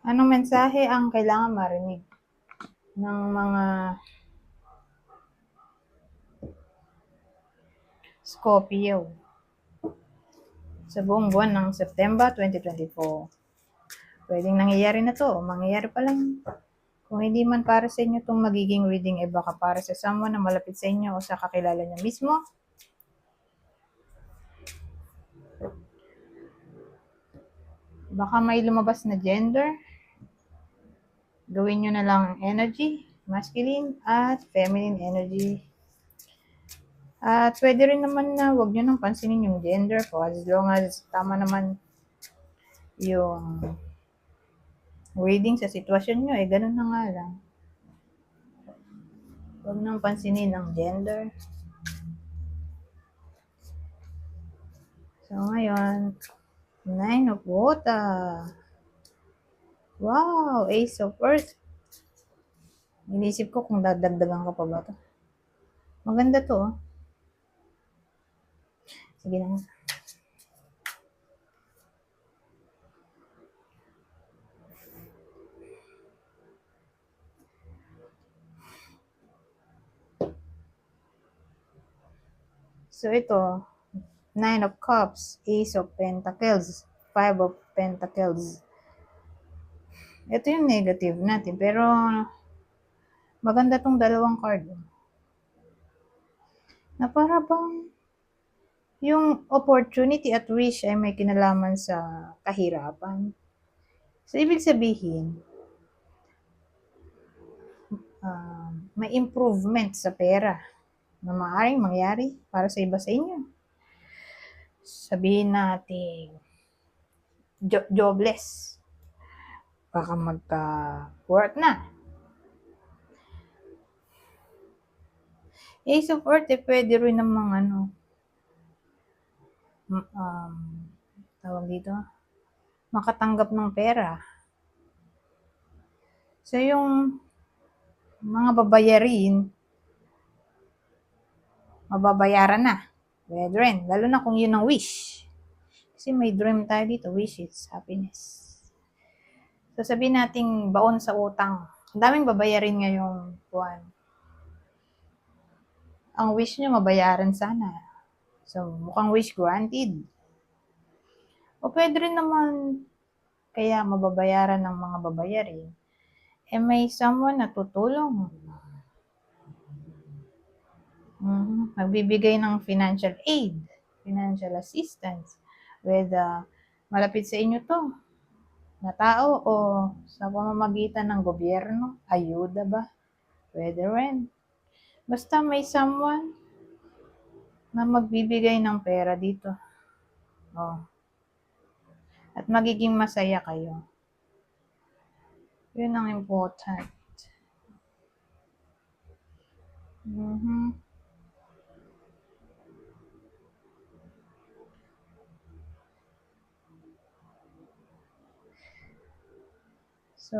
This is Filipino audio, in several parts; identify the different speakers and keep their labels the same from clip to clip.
Speaker 1: Anong mensahe ang kailangan marinig ng mga Scorpio sa buong buwan ng September 2024? Pwedeng nangyayari na to, mangyayari pa lang. Kung hindi man para sa inyo itong magiging reading, baka para sa someone na malapit sa inyo o sa kakilala niya mismo. Baka may lumabas na gender. Gawin nyo na lang energy, masculine at feminine energy. At pwede rin naman na huwag nyo nang pansinin yung gender ko as long as tama naman yung reading sa sitwasyon nyo, ganun na nga lang. Huwag nang pansinin ang gender. So, ngayon, 9 of Water. Wow! Ace of Earth. Inisip ko kung dadagdagan ko pa ba to. Maganda to, oh. Sige na nga. So, ito, 9 of Cups, Ace of Pentacles, 5 of Pentacles. Ito yung negative natin, pero maganda tong dalawang card. Na para bang yung opportunity at wish ay may kinalaman sa kahirapan. So, ibig sabihin, may improvement sa pera na maaaring mangyari para sa iba sa inyo. Sabihin natin, jobless. Baka magka-work na. Ace of Earth, pwede rin namang tawag dito, makatanggap ng pera. So, yung mga mababayaran na. Pwede rin, lalo na kung yun ang wish. Kasi may dream tayo dito, wishes, happiness. So, sabihin nating baon sa utang. Ang daming babayarin ngayong buwan. Ang wish nyo, mabayaran sana. So, mukhang wish granted. O pwede rin naman, kaya mababayaran ng mga babayarin, may someone na tutulong. Magbibigay ng financial aid, financial assistance, whether malapit sa inyo to na tao o sa pamamagitan ng gobyerno, ayuda ba? Pwede rin. Basta may someone na magbibigay ng pera dito. At magiging masaya kayo. Yun ang important. So,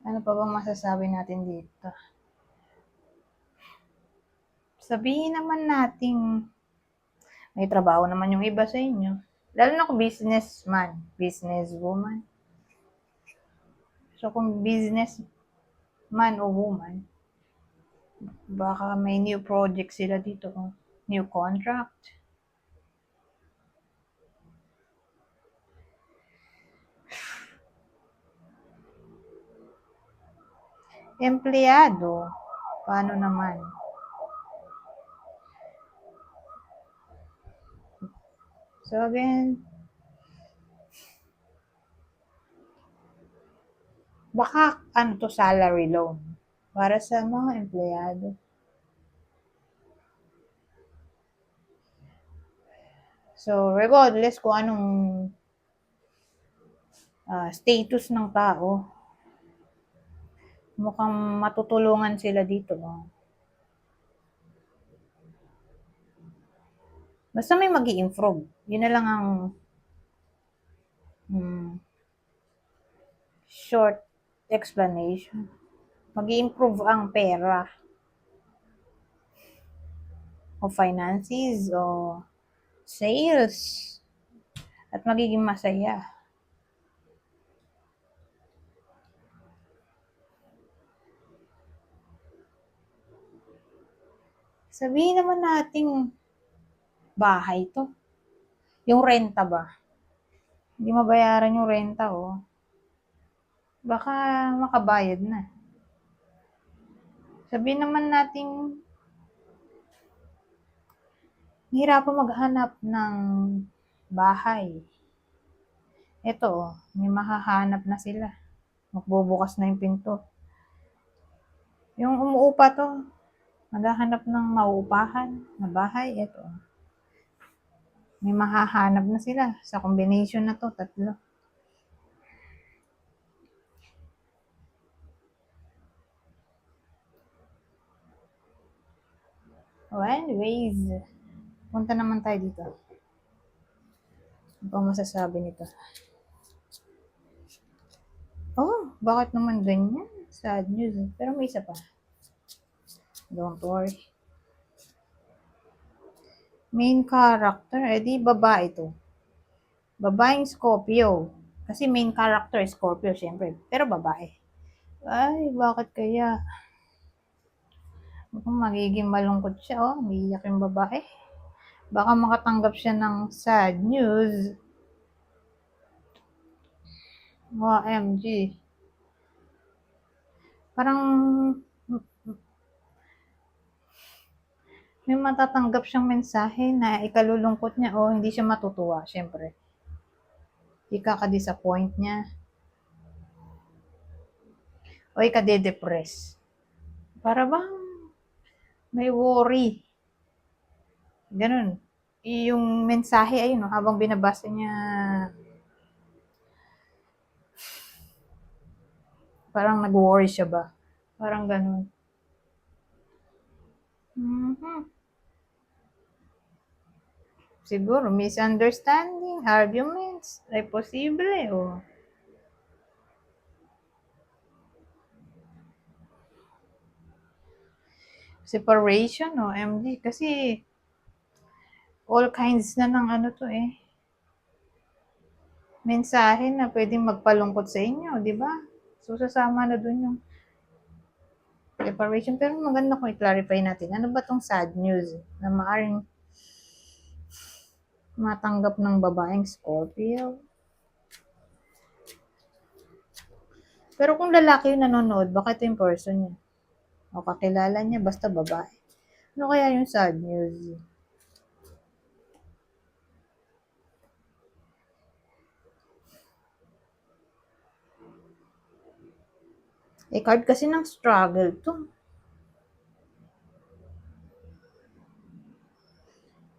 Speaker 1: ano pa bang masasabi natin dito? Sabihin naman natin, may trabaho naman yung iba sa inyo. Lalo na kung businessman, businesswoman. So, kung businessman o woman, baka may new project sila dito. New contract. Empleyado, paano naman? So again, baka to salary loan para sa mga empleyado. So regardless kung anong status ng tao, mukhang matutulungan sila dito. Basta may mag-i-improve. Yun na lang ang short explanation. mag-i-improve ang pera o finances o sales at magiging masaya. Sabihin naman nating bahay to. Yung renta ba? Hindi mabayaran yung renta, oh. Baka makabayad na. Sabihin naman nating nahirapan maghanap ng bahay. Ito, oh, may mahahanap na sila. Magbubukas na yung pinto. Yung umuupa to, maghahanap ng mauupahan na bahay. Ito, oh. May mahahanap na sila sa combination na to, tatlo. Oh, anyways, punta naman tayo dito. Ano bang masasabi nito? Oh, bakit naman ganyan? Sad news. Pero may isa pa. Don't worry. Main character, di babae to. Babaeng Scorpio. Kasi main character Scorpio, syempre. Pero babae. Ay, bakit kaya? Mukhang magiging malungkot siya, oh. Umiiyak yung babae. Baka makatanggap siya ng sad news. OMG. Parang may matatanggap siyang mensahe na ikalulungkot niya o hindi siya matutuwa, syempre. Ikaka-disappoint niya. O ikade-depress. Para bang may worry. Ganun. Yung mensahe, ayun, no, habang binabasa niya, parang nag-worry siya ba? Parang ganun. Siguro, misunderstanding, arguments, ay posible, o. Separation, o, MD. Kasi, all kinds na ng ano to, mensahe na pwedeng magpalungkot sa inyo, di ba? So, sasama na dun yung separation. Pero maganda kung i-clarify natin, ano ba tong sad news na maaring matanggap ng babaeng Scorpio? Pero kung lalaki yung nanonood, baka ito yung person niya. O kakilala niya, basta babae. Ano kaya yung sad news? Card kasi ng struggle to.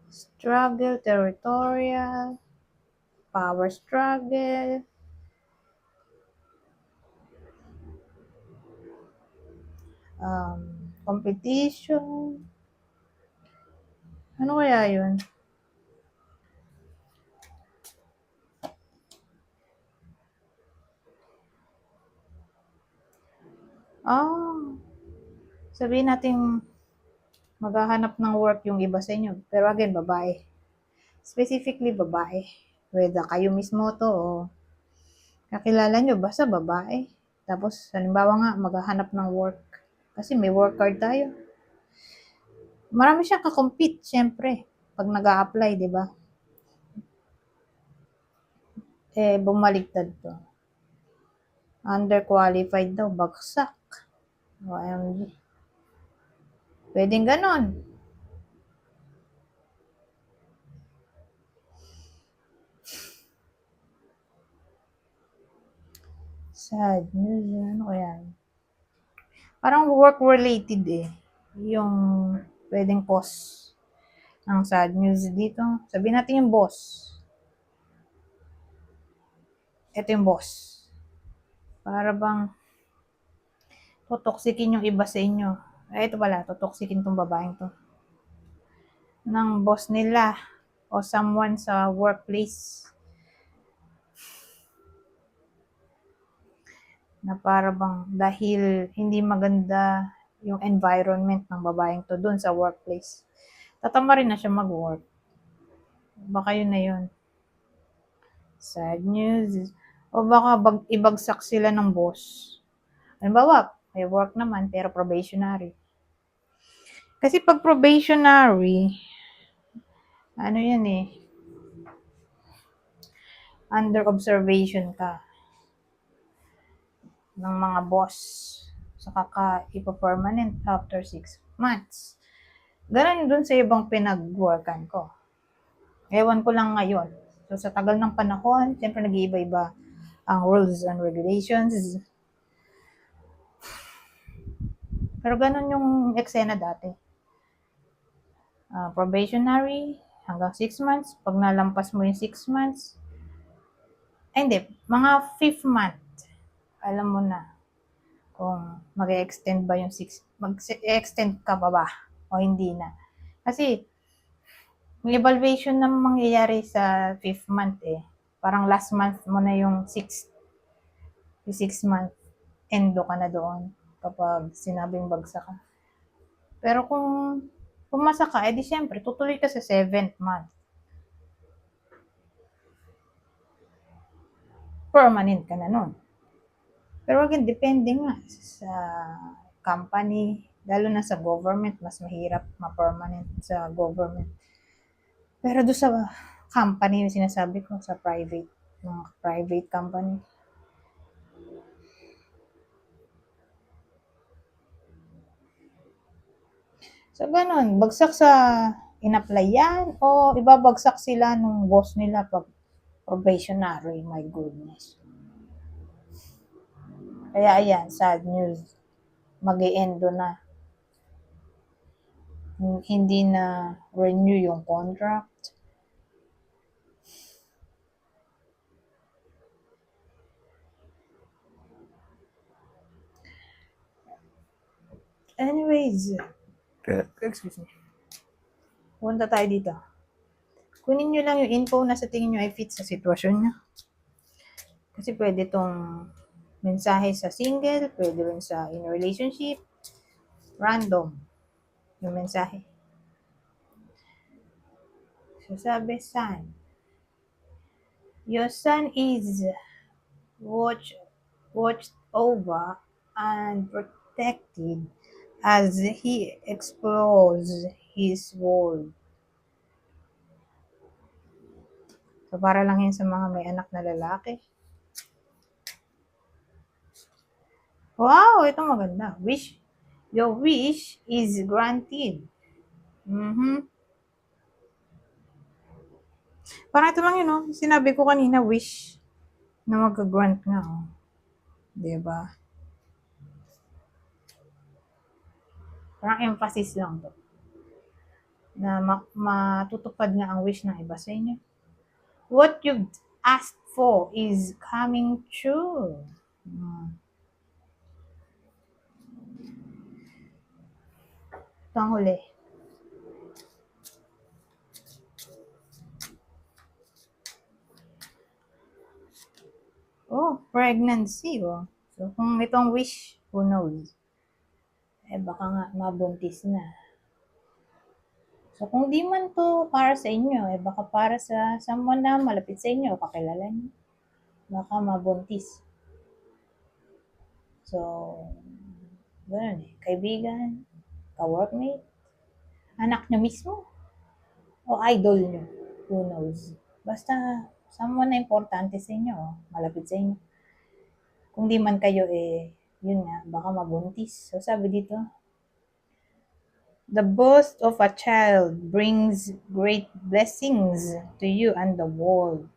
Speaker 1: Struggle, territorial, power struggle, competition. Ano kaya yun? Sabihin natin maghahanap ng work yung iba sa inyo. Pero again, babae. Specifically, babae. Whether kayo mismo to o kakilala nyo, basta babae. Tapos, halimbawa nga, maghahanap ng work. Kasi may work card tayo. Marami siyang kakompete, syempre. Pag nag-a-apply, di ba? Bumaligtad to. Underqualified daw, bagsak. OMG. Pwedeng ganon. Sad news, ano kaya? Parang work-related yung pwedeng cause ng sad news dito. Sabihin natin yung boss. Ito yung boss. Para bang totoxikin yung iba sa inyo. Ito pala, totoxikin tong babaeng to. Ng boss nila o someone sa workplace. na para bang dahil hindi maganda yung environment ng babaeng to dun sa workplace, tatama rin na siya mag-work. Baka yun na yun. Sad news. O baka ibagsak sila ng boss. Halimbawa, may work naman pero probationary. Kasi pag probationary, ano yan eh, under observation ka ng mga boss. Saka ka ipa-permanent after 6 months. Ganon dun sa ibang pinag-workan ko. Ewan ko lang ngayon. So sa tagal ng panahon, siyempre nag-iiba-iba ang rules and regulations. Pero ganun yung eksena dati. Probationary, hanggang 6 months. Pag nalampas mo yung 6 months, ay hindi, mga 5th month, alam mo na kung mag-extend ba yung 6, mag-extend ka ba o hindi na. Kasi, may evaluation na mangyayari sa 5th month eh. Parang last month mo na yung 6 month, endo ka na doon kapag sinabing bagsak ka. Pero kung pumasa ka, edi syempre, tutuloy ka sa 7th month. Permanent ka na nun. Pero again, depende nga sa company, lalo na sa government, mas mahirap ma-permanent sa government. Pero doon sa company yung sinasabi ko, sa mga private company. So, ganun, bagsak sa in-applyan o ibabagsak sila nung boss nila pag probationary, my goodness. Kaya ayan, sad news. Mag-e-endo na. Hindi na renew yung contract. Anyways, excuse me. Punta tayo dito. Kunin nyo lang yung info na sa tingin nyo ay fit sa sitwasyon nyo. Kasi pwede itong mensahe sa single, pwede rin sa in a relationship, random yung mensahe. So sabi, son, your son is watched over and protected as he explores his world. So para lang yun sa mga may anak na lalaki. Wow, ito maganda. Your wish is granted. Parang ito lang yun, no? Sinabi ko kanina, wish na mag-grant nga, oh. Diba? Parang emphasis lang to. Na matutupad nga ang wish ng iba sa inyo. What you've asked for is coming true. Ito ang huli. Oh, pregnancy, oh. So, kung itong wish, who knows? Baka nga mabuntis na. So, kung di man to para sa inyo, baka para sa someone na malapit sa inyo, kakilala niyo. Baka mabuntis. So, gano'n eh. Kaibigan, ka-workmate, anak nyo mismo, o idol nyo. Who knows? Basta, someone na importante sa inyo, malapit sa inyo. Kung di man kayo yun nga, baka mabuntis. So, sabi dito, the birth of a child brings great blessings to you and the world.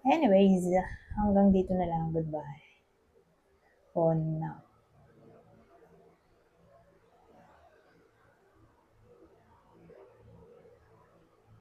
Speaker 1: Anyways, hanggang dito na lang. Goodbye. For now.